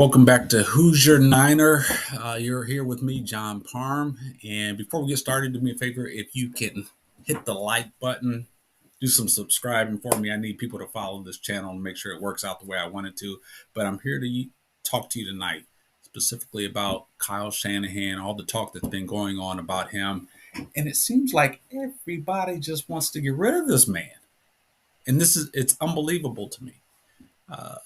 Welcome back to Who's Your Niner. You're here with me, John Parm. And before we get started, do me a favor if you can hit the like button, do some subscribing for me. I need people to follow this channel and make sure it works out the way I want it to. But I'm here to talk to you tonight specifically about Kyle Shanahan, all the talk that's been going on about him. And it seems like everybody just wants to get rid of this man. And it's unbelievable to me.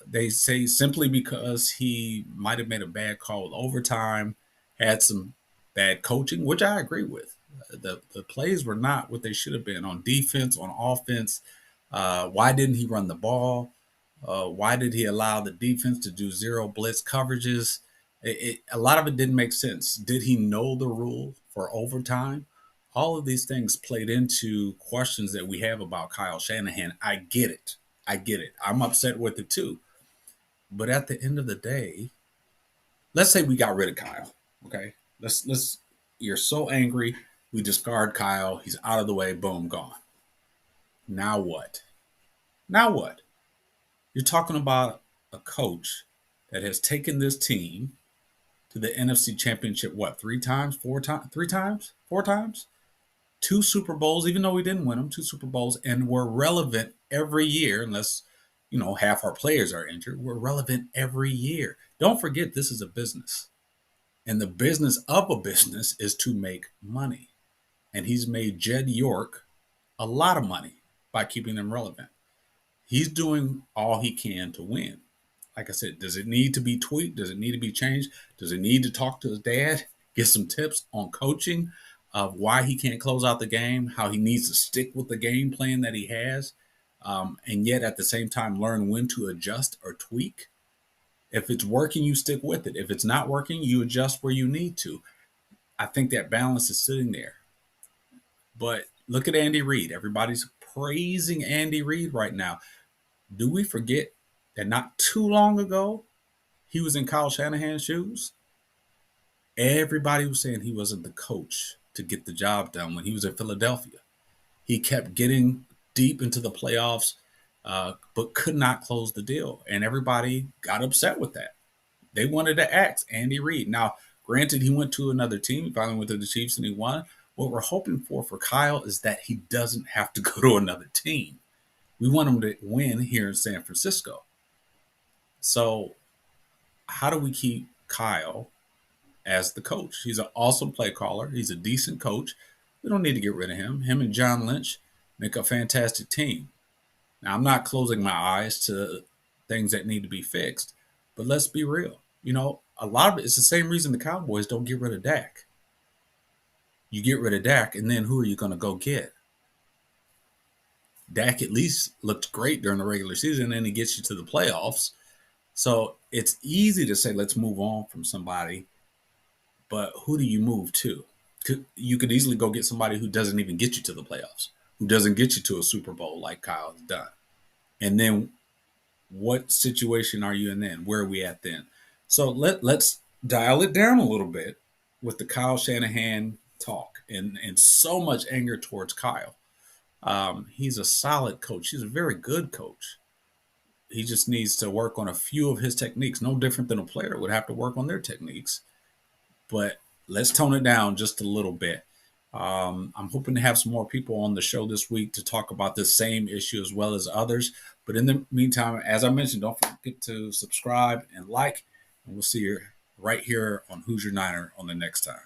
They say simply because he might have made a bad call with overtime, had some bad coaching, which I agree with. The plays were not what they should have been on defense, on offense. Why didn't he run the ball? Why did he allow the defense to do zero blitz coverages? A lot of it didn't make sense. Did he know the rule for overtime? All of these things played into questions that we have about Kyle Shanahan. I get it. I get it. I'm upset with it too. But at the end of the day, let's say we got rid of Kyle. Okay. Let's you're so angry, we discard Kyle, he's out of the way, boom, gone. Now what? Now what? You're talking about a coach that has taken this team to the NFC Championship, what, three times, four times? Two Super Bowls, even though we didn't win them, two Super Bowls, and we're relevant every year, unless, half our players are injured. We're relevant every year. Don't forget, this is a business. And the business of a business is to make money. And he's made Jed York a lot of money by keeping them relevant. He's doing all he can to win. Like I said, does it need to be tweaked? Does it need to be changed? Does it need to talk to his dad, get some tips on coaching of why he can't close out the game, how he needs to stick with the game plan that he has, and yet at the same time learn when to adjust or tweak? If it's working, you stick with it. If it's not working, you adjust where you need to. I think that balance is sitting there. But look at Andy Reid. Everybody's praising Andy Reid right now. Do we forget that not too long ago, he was in Kyle Shanahan's shoes? Everybody was saying he wasn't the coach to get the job done when he was in Philadelphia. He kept getting deep into the playoffs, but could not close the deal. And everybody got upset with that. They wanted to axe Andy Reid. Now, granted, he went to another team. He finally went to the Chiefs and he won. What we're hoping for Kyle is that he doesn't have to go to another team. We want him to win here in San Francisco. So how do we keep Kyle as the coach? He's an awesome play caller. He's a decent coach. We don't need to get rid of him. Him and John Lynch make a fantastic team. Now, I'm not closing my eyes to things that need to be fixed, but let's be real. A lot of it's the same reason the Cowboys don't get rid of Dak. You get rid of Dak, and then who are you going to go get? Dak at least looked great during the regular season, and then he gets you to the playoffs. So it's easy to say, let's move on from somebody, but who do you move to? You could easily go get somebody who doesn't even get you to the playoffs, who doesn't get you to a Super Bowl like Kyle has done. And then what situation are you in then? Where are we at then? So let's dial it down a little bit with the Kyle Shanahan talk and so much anger towards Kyle. He's a solid coach. He's a very good coach. He just needs to work on a few of his techniques. No different than a player would have to work on their techniques. But let's tone it down just a little bit. I'm hoping to have some more people on the show this week to talk about this same issue as well as others. But in the meantime, as I mentioned, don't forget to subscribe and like. And we'll see you right here on Who's Your Niner on the next time.